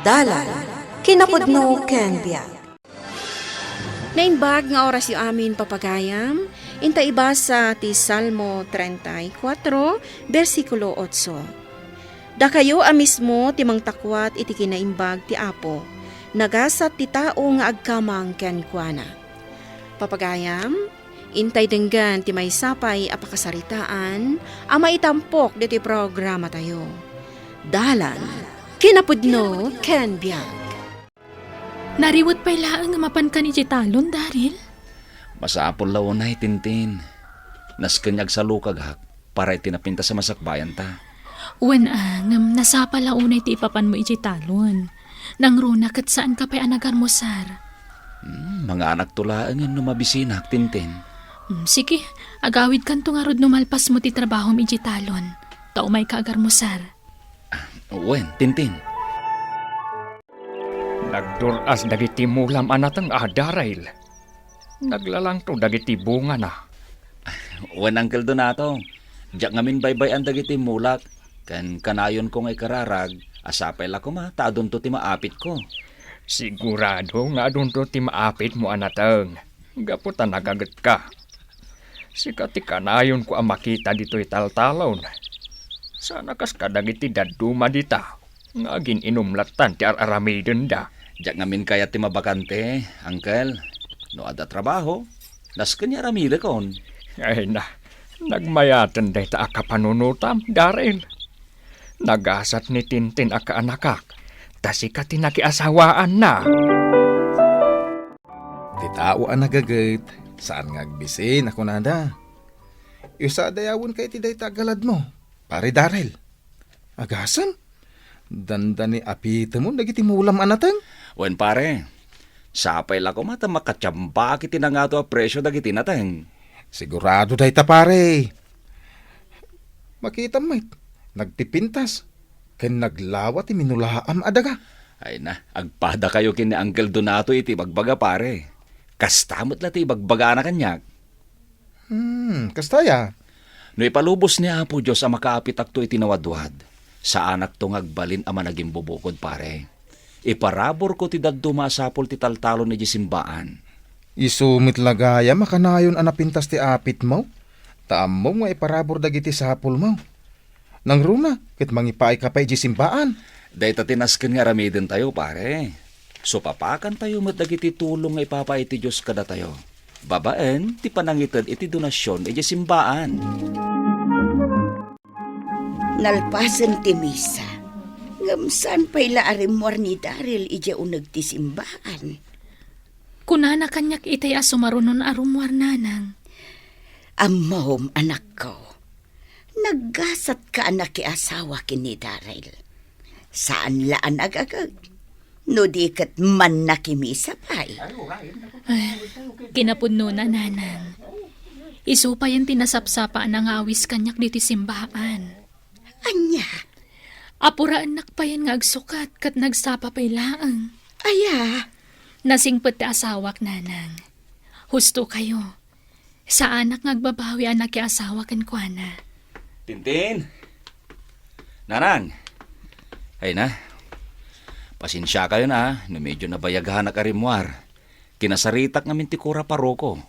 Dalan, kinapudno ken biag. Naimbag nga oras yu amin papagayam, inta ibasa ti Salmo 34, versikulo 8. Da kayo amismo ti mangtakwat iti kinaimbag ti Apo, nagasat ti tao nga agkamang ken kuana. Papagayam, intay denggan ti may sapay apakasaritaan, ama itampok diti programa tayo. Dalan, kinapudno ken biag. Nariwot pa'y laang nga mapan ka ni Jitalon, Daryl. Masapol launay, Tintin. Naskanyag sa lukag hak para itinapinta sa masakbayan ta. Wan ngam nasapa launay ti ipapan mo Jitalon. Nang runa kat saan ka pa'y anagar mo, Sar? Mga anak tulaan nga mabisinak, Tintin. Sige, agawid kan to nga rod numalpas mo ti trabaho mi Jitalon. Tao may kaagar mo, Sar. Wen, Tintin. Nagduras dagiti mulam anatang Daryl. Naglalang to dagiti bunga na. Wen, Uncle Donato. Diyak ngamin baybay ang dagiti mulak. Kan kanayon kong ikararag, asapay la ko ma, taadon to ti maapit ko. Sigurado nga adun to ti maapit mo anatang. Gaputan nagagat ka. Sikati kanayon ko ang makita dito'y taltalon. Sana kas kadagiti daduma dita. Nga ginumlatan ti aramidon da. Diyak ngamin kaya ti mabakante, Uncle. No ada trabaho, nas kanya ramile kon. Ay na, nagmayatan day ta akapanunutam, Daryl. Nagasat ni Tintin akaanakak, tasika tinakiasawaan na. Ti tao ang nagagayt, saan ngagbisin ako nada. Isa dayawon kay ti day tagalad mo, pare Daryl. Agasan? Dandan ni apita mo, nagiti mulam anatang? Wen pare, sapay la ko mata makatsamba kiti na nga to a presyo dagiti nateng. Sigurado day ta pare. Makita mo, nagtipintas, ken naglawa ti minulaam adaga. Ay na, agpada kayo kini Uncle Donato iti bagbaga pare. Kastamot la ti bagbaga na kanyak. Kastaya. No ipalubos ni Apo Diyos ang makaapitak to iti nawadwad. Sa anak to ngagbalin ama naging bubukod pare. Iparabor ko ti daduma sapol ti taltalon ni Jisimbaan. Isumit lagaya makanayon anapintas ti apit mo. Taam mo nga iparabor dagiti sapol mo. Nang runa, kit mangipaay ka pa Jisimbaan. Day tatinasken nga ramiden tayo pare. So papakan tayo mat dagiti tulong nga ipapay ti Diyos kada tayo. Babaen, ti panangited iti donasyon iti Jisimbaan. Nalpasan ti misa. Ngamsan pa'y laarimwar ni Daryl ija unag ti simbaan. Kunana kanyak itay asumarunon arumwar nanang. Amom, anak ko. Naggasat ka anak ki asawa kini Daryl. Saan laan agagag? No di kat man nakimisa pa'y. Kinapudno na nanang. Isupa yan tinasapsapaan ang awis kanyak diti simbaan. Anya? Apuraan nakpayan nga agsukat kat nagsapa pa'y laang. Aya? Nasingpet ti asawak nanang. Husto kayo. Sa anak ngagbabawi anak ki asawa ken kuana. Tintin! Nanang! Ay na, pasensya kayo na, no medyo nabayagahan na karimwar. Kinasaritak nga mintikura paroko.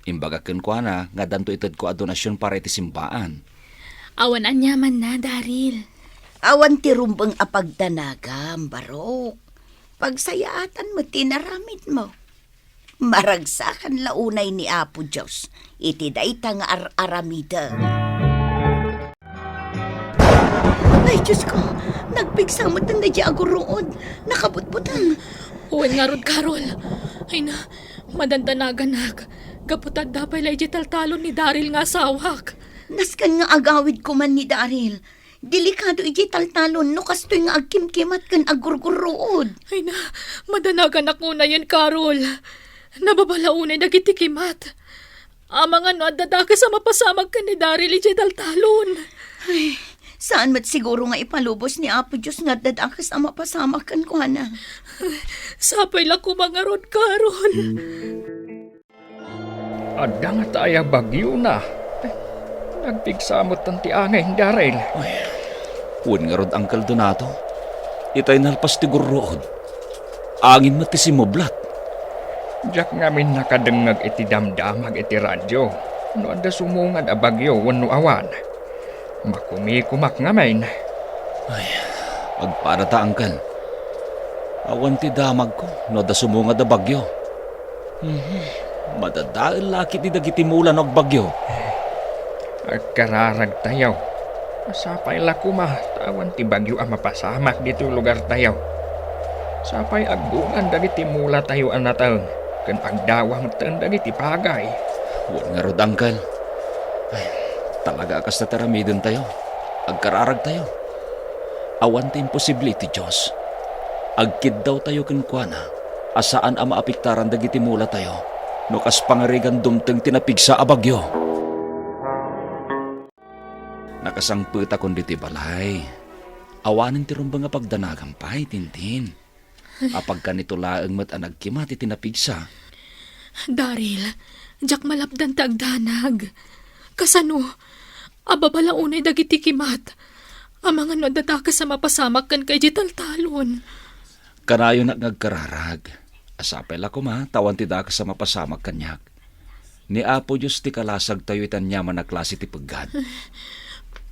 Imbagakin ko na, nga danto itad ko a donasyon para iti simbaan. Awan anyaman na, Daryl. Awan ti rumbang apagdanagam, barok. Pagsayaatan mo, tinaramid mo. Maragsakan launay ni Apo Diyos, iti dayta nga aramida. Ay, Diyos ko, nagpigsamot na di aguroon. Nakabutbutan. Uwan nga rod, Carol. Ay na, madandanaganag. Gaputad dapay lay taltalon ni Daryl nga sawak. Naskan nga agawid ko man ni Daryl. Delikado iti taltalon no kastoy nga agkimkimat kan agurgurood. Ay na, madanagan ako na yan, Carol. Nababalaunay nagitikimat. Amang ano, dadaka sa mapasamag ka ni Daryl iti taltalon. Ay, saan mat siguro nga ipalubos ni Apo Diyos nga dadakas ang mapasamag kan ko na. Sapay lang ko mga rod, Carol. Adang tayo bagyo na. Nagpigsamot ang ti angay, Daryl. Uwan nga rod, Uncle Donato. Itay nalpas ti gurrood. Angin mati si moblat. Jak ngamin nakadengag iti damdamag iti radyo. No ada sumungad a bagyo wenno awan. Makumi-kumak ngamin. Agparata angkan. Awan ti damag ko, no da sumungad da bagyo. Madadail laki ti dagiti mulan og bagyo. Agkararag tayaw. Sapay lakuma, tawan ti bagyo ang mapasamak dito lugar tayaw. Sapay agdungan dagiti mula tayo anataon. Kan agdawang tan dagiti pagay. Huwag nga rod, angkal. Ay, talaga akas na taramidon tayo. Agkararag tayo. Awan ti imposible iti Diyos. Agkid daw tayo kenkwana. Asaan ang maapiktaran dagiti mula tayo. No kas pangarigan dumteng tinapigsa a bagyo. Nakasangpita kundi ti balay. Awanin ti rumbang nga pagdanagampay, Tintin. Apag kanito laeng mat anag kimat iti napigsa. Daryl, jak malapdan ta agdanag. Kasano, ababalaunay dagiti kimat. Ang mga nadadaka sa mapasamak kan kay jitaltalon. Kanayo na ngagkararag. Asapay la kuma, tawan ti daka sa mapasamag kanyak. Ni Apo Diyos ti kalasag tayo itan yaman na klase ti paggad.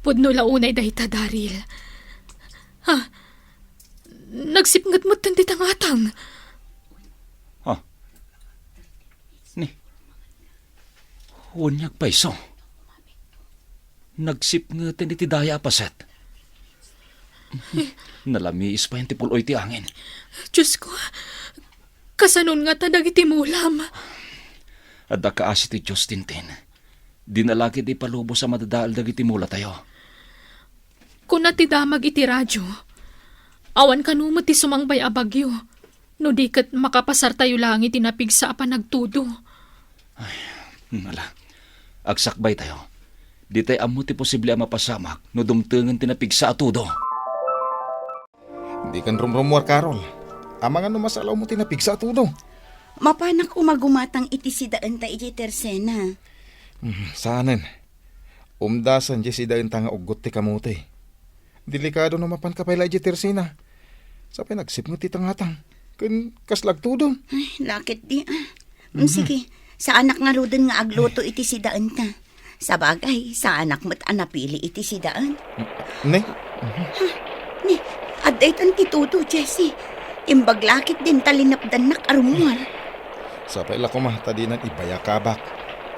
Pudno launay dahita, Daryl. Ha? Nagsipngat mo tanti tangatang. Ha? Ni? Hunyag paiso. Nagsip nga iti daya paset. Nalamiis pa yung tipuloy ti angin. Diyos ko, kasanon nga tadag iti mulam. Adda kaasi ti Diyos, Tintin. Dinalaki di palubo sa madadaal dagiti mula tayo. Kung natidamag iti radyo, awan kanumot ti sumangbay a bagyo. No di kat makapasar tayo lang iti napigsa a panagtudo. Nala, agsakbay tayo. Di tayo amo ti posible ang mapasamak no dumtengan tinapigsa a tudo. Di kan rumrumuar, Karol. Amang ano masalaw mo tinapigsa tudo. Mapanak umagumatang iti sidaan ta iti tersena. Saanen. Umdasan di sidaan ta nga ugot ti kamote. Delikado no mapan kapayla iti tersena. Sapay nagsip mo ti tangatang. Kun kaslag tudo. Ay, lakit di Sige, sa anak nga ruden nga agluto iti sidaan ta. Sa bagay, sa anak mo't anapili iti sidaan. Ne? Ni, adaytan ti tuto, Jessie. Imbaglakit din talinapdan nak arumuar. Sapay la kumahta dinan ibayakabak.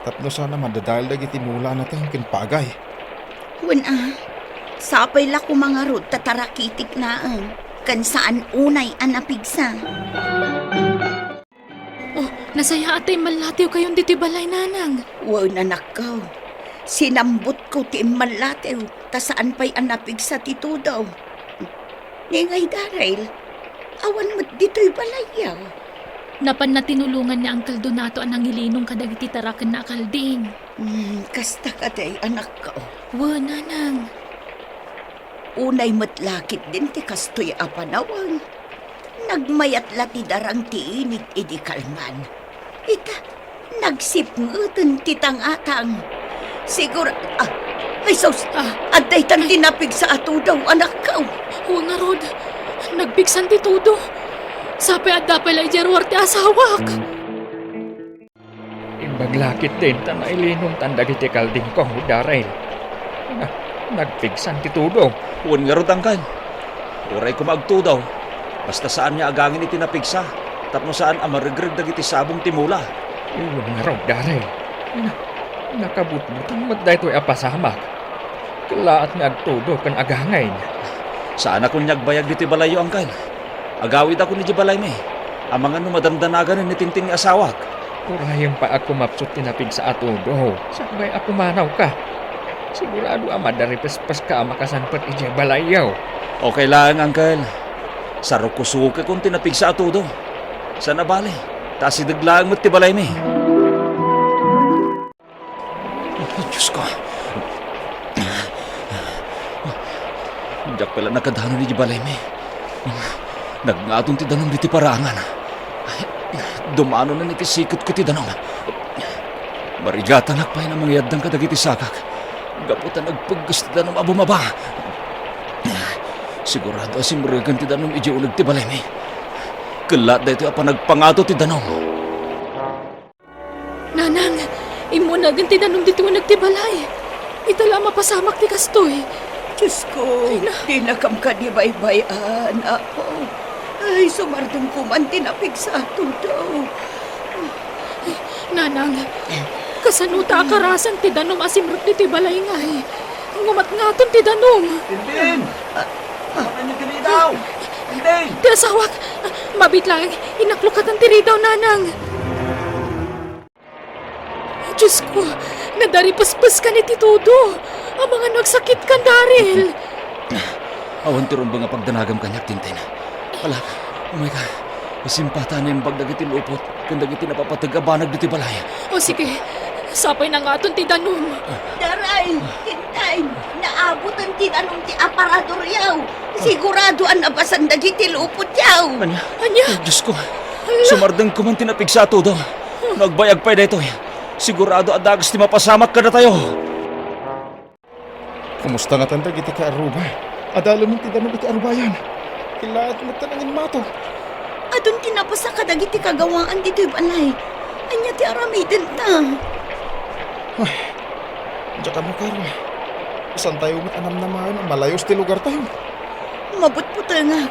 Tapno sana madadal dagiti mula natin kinpagay. Sapay la kumangarod tatarakitik naan. Kan saan unay anapigsa. Oh, nasaya atay malatiw kayon diti balay, nanang. Wow, nanak ko. Sinambot ko ti malatew, ta saan pa'y anapigsa ti tudaw. Ngay Daryl, awan mo't dito'y balayaw. Napan na tinulungan ni Uncle Donato ang nangilinong kadagiti tarakan na akalding. Kasta ka day, anak ko. Wa, nanang. Unay mo't lakit din ti kastoy apanawang. Nagmayat la ti darang ti init idi kalman. Ita, nagsipngutan ti tangatang. Siguro, ay sos, aday tan tinapig sa ato daw, anak ko. Wa nga rod, nagpiksan ti tudo. Sapi at dapay lay jerwar ti asawak. Imbaglakit din ta na ilinong tandag iti kalding ko, Daryl. Nagpigsan ti tudo. Huwag nga rod, angkan. Uray ko magtudaw. Basta saan niya agangin iti napigsa. Tapno saan amarigreg dagiti sabong timula. Iwan nga raw, Daryl. Nakabutbutan mo't dahito'y apasamak. Kalaat nga agtudo kan agangay. Saan ako nyagbayag diti balayo, angkan? Agawid ako ni di balay me. Amang ano madamdanagan ni Tintin ni asawak. Kurayang pa ako mapsut tinapig sa atudo. Sabay ako manaw ka. Sigurado madari pespas ka makasanpat iti balayaw. Okay lang, angkan. Sarok ko suke kung tinapig sa atudo. Sana bale? Tasidaglaan mo't ti balay me. Diyos ko. Diyak pala nakadano ni Jibalay me. Nagngatong ti danong diti parangan. Dumano na ni ti sikot ko ti danong. Marigatan nakpay na mangyadang kadagiti sakak. Gaputan nagpaggas ti danong abumaba. Sigurado si Murigan ti danom iji ulag ti balay mi. Kelat da ito apa nagpangato ti danom. Nanang, imo na ganti danom dito nagtibalay. Itala mapasamak ti kastoy. Diyos ko, di na kam ka di baybayan, ako. Ay, sumardong kuman tinapig sa ato daw. Nanang, kasanuta akarasan ti danom asimrot ni ti balay ngay. Ngumat ngaton ti danom. Tintin! Ano niyo tinidaw? Tintin! Ti asawak, mabit lang, inaklukatan ti ridaw, nanang. Diyos ko, nadari paspas ka ni Titudo. Ang mga nagsakit ka, Daryl. Awan ti ron ba nga pagdanagam kanyak, Tintin? Wala, oh my God. Isimpata na yung bagdagiti lupot, kandagiti napapatagabanag dito balaya. O sige, sapay na nga aton ti danom. Daray, tintay, naabutan ti anong ti aparador yaw. Sigurado ang nabasan dagiti lupot yaw. Anya? Anya? Diyos ko, sumardang ko man tinapig sa ato daw. Nagbayag pa dito. Sigurado adagas ti mapasamak ka na tayo. Kumusta nga tanda giti ka aruba? Adalo mo ti danom iti arubayan. Kilaat mo tanangin mato. Adun tinapasa ka dagiti kagawaan dito'y balay. Anya ti aramiden ta. Diyan ka mo karo. Saan tayo mit anam naman? Malayos ti lugar tayo. Mabot po nga.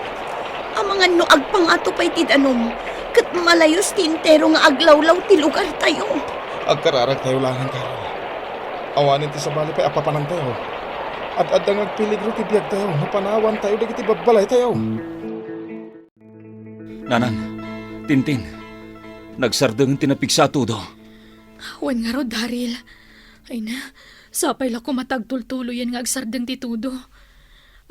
Ang mga noag pang ato pa'y ti danom. Kat malayos ti intero nga aglawlaw ti lugar tayo. Agkararag tayo langan karo. Awanin ti sabali pa'y apapanang tayo. At ang agpiligro ti biyag tayo. Napanawan tayo dagiti babbalay tayo. Nanang, Tintin, nagsardang tinapig sa ato daw. Wan nga ro, Daryl. Ay na, sapay la ko matagtultuloy yan nga agsardeng Titudo.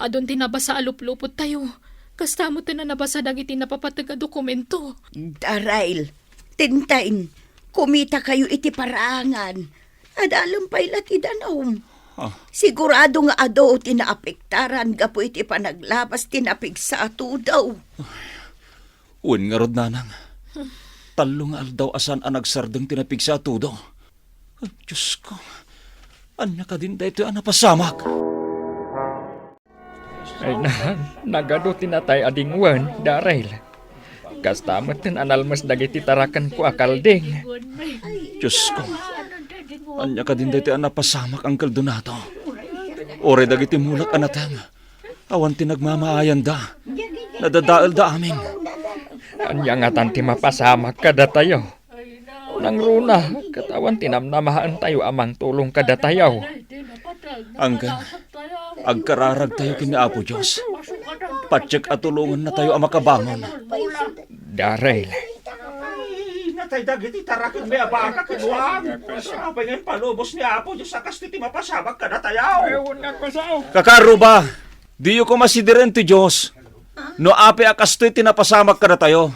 Adon tinabasa aluplupot tayo. Kastamo na nabasa dagiti napapatag a dokumento. Daryl, tintain, kumita kayo iti parangan. Adalam pa'y lati danom. Sigurado nga ado tinaapektaran gapo iti panaglabas tinapig sa ato daw. Uwan nga rod, Nanang. Talo nga aldaw asan ang nagsardang tinapig sa ato daw. Diyos ko, anya ka din dahito ang napasamak. Ay na, nagado tinatay adingwan, Daryl. Kastamat tin analmas dagiti tarakan ko akalding. Diyos ko, anya ka din dahito ang napasamak ang kaldonato. Ore dagiti mulak anatang. Awan tinagmamaayan da. Nadadaal da amin. Anya nga tanti mapasamak kada tayo. Nang runa, katawan tinamnamahan tayo amang tulong kada tayo. Angkan, agkararag tayo kini Apo Diyos. Patsyak at tulungan na tayo ang makabangon. Daryl, Natay dagiti tarakin may abaka kinuwag. Sabay ngayon palubos ni Apo Diyos sa kastiti mapasabag ka na tayaw. Kakaruba, diyo ko masidiren ti Diyos. No api akastoy tinapasamak ka na tayo.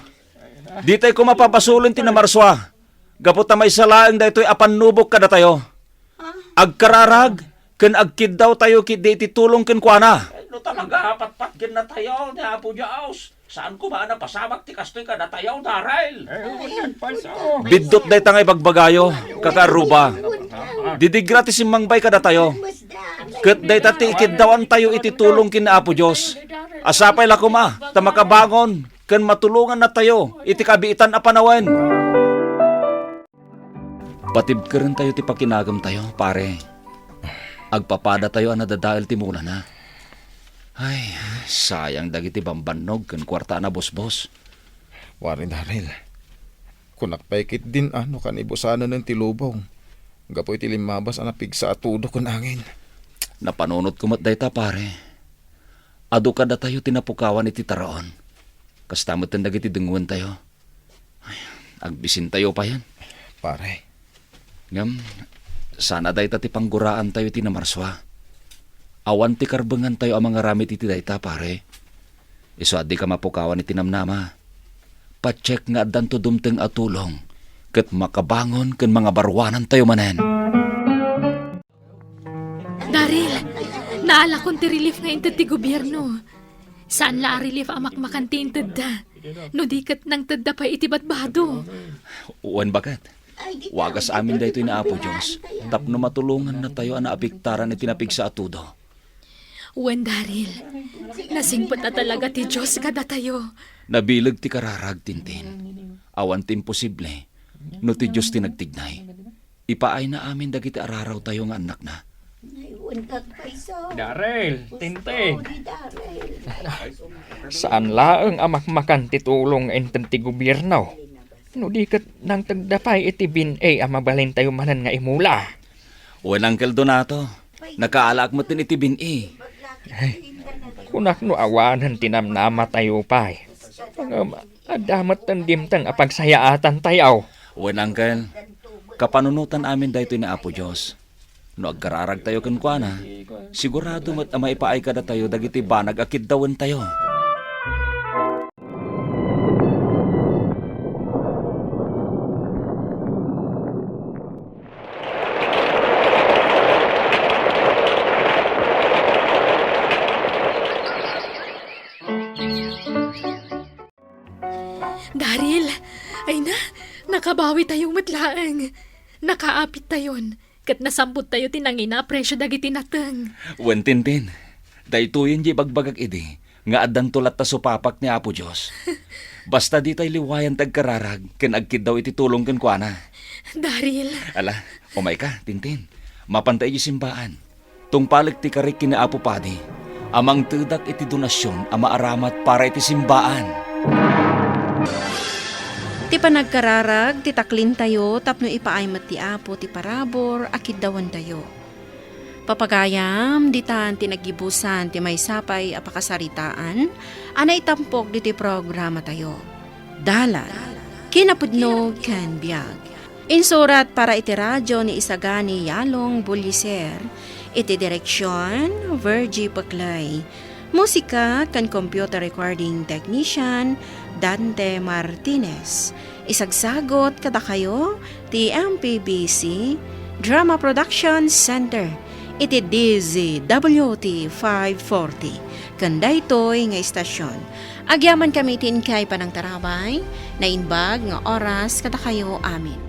Di tayo ko mapapasulin tinamarswa. Gaputa may salaang da ito'y apanubok ka na tayo. Agkararag, ken agkid daw tayo kidi titulong ken kuana. No talaga patpatkin na tayo ni Apo Diyos. Saan ko ba napasamak ti kastoy ka na tayaw, Daryl? Bidot day tangay bagbagayo, kakaruba. Didi gratis mangbay ka na tayo. Ket day tati ikiddawan tayo ititulong kin Apo Diyos. Asapay la kuma, ta makabangon, ken matulungan na tayo, iti kabiitan a panawen. Patib ka rin tayo ti pakinagam tayo, pare. Agpapada tayo ang nadadaal ti mula na. Ay, sayang dagiti bambanog ken kwarta na bosbos. Warin Daryl. Kunak paikit din ano kanibusanan ng tilubong. Gapoy ti limabas ang napig sa atudo kun angin. Napanunot kumat dayta, pare. Ado kada tayo tinapukawan iti taraon. Kastamot ang dagiti dengwan tayo. Ay, agbisin tayo pa yan. Pare, Ngam, sana dayta ti pangguraan tayo tinamarswa. Awan ti karbengan tayo ang mga ramit iti dayta, pare. Iso adi ka mapukawan iti namnama. Pacheck nga addan to dumteng atulong. Ket makabangon ken mga barwanan tayo manen. Daryl, naala kong ti relief nga intad ti gobyerno. Saan la relief amak makanti intad da? No dikat nang tadda pa iti batbado. Uwan bakat. Wagas amin dayto ina Apo Diyos. Tapno matulungan na tayo ana apiktaran iti napig sa atudo. Uwan, Daryl. Nasingpot na talaga ti Diyos kada tayo. Nabilag ti kararag, Tintin. Awan ti imposible. No ti Diyos ti nagtignay. Ipaay na amin dagiti araraw tayo nga anak na. Daryl, Tintin. Daryl. Saan laeng amakmakan ti tulong enten ti gobyerno? No di kat nang tagdapay iti bin-e mabalin tayo manan nga imula. Uwan, Uncle Donato. Nakaalak mo tin iti bin-i. Kunak no awanan tinamnama tayo pa'y. Adamat tan dimtang apagsayaatan tayaw. Uwan, Uncle. Kapanunutan amin dahito ni Apo Diyos. No agkararag tayo kankwana, sigurado mat maipaay ka na tayo dagiti banag akid dawan tayo. Daryl, ay na, nakabawi tayong matlaang. Nakaapit tayon. Kat nasambot tayo tinangina presyo dagiti nateng. Uwan, Tintin. Daytoyen di bagbagag idi, nga adan tulat ta supapak ni Apo Diyos. Basta di tayo liwayan tagkararag, ken agkid daw iti tulong kankwana. Daryl, Ala, umay ka, Tintin. Mapantay di simbaan. Tungpalik ti karik kini Apo Padi. Amang tudak iti donasyon ama aramat para iti simbaan. Ti panagkararag, ti taklin tayo, tapno ipaay mat ti Apo, ti parabor, akid dawan tayo. Papagayam, ditan tinagibusan, ti may sapay apakasaritaan, anay tampok di ti programa tayo. Dalan, kinapudnog ken biag. Insurat para iti radyo ni Isagani Yalong Buliser, iti direksyon, Virgie Paclay. Musika kan computer recording technician, Dante Martinez. Isagsagot kada kayo ti MPBC Drama Production Center iti DZWT 540 kanday toy nga istasyon. Agyaman kami tin kay panang tarabay na inbag nga oras kada kayo amin.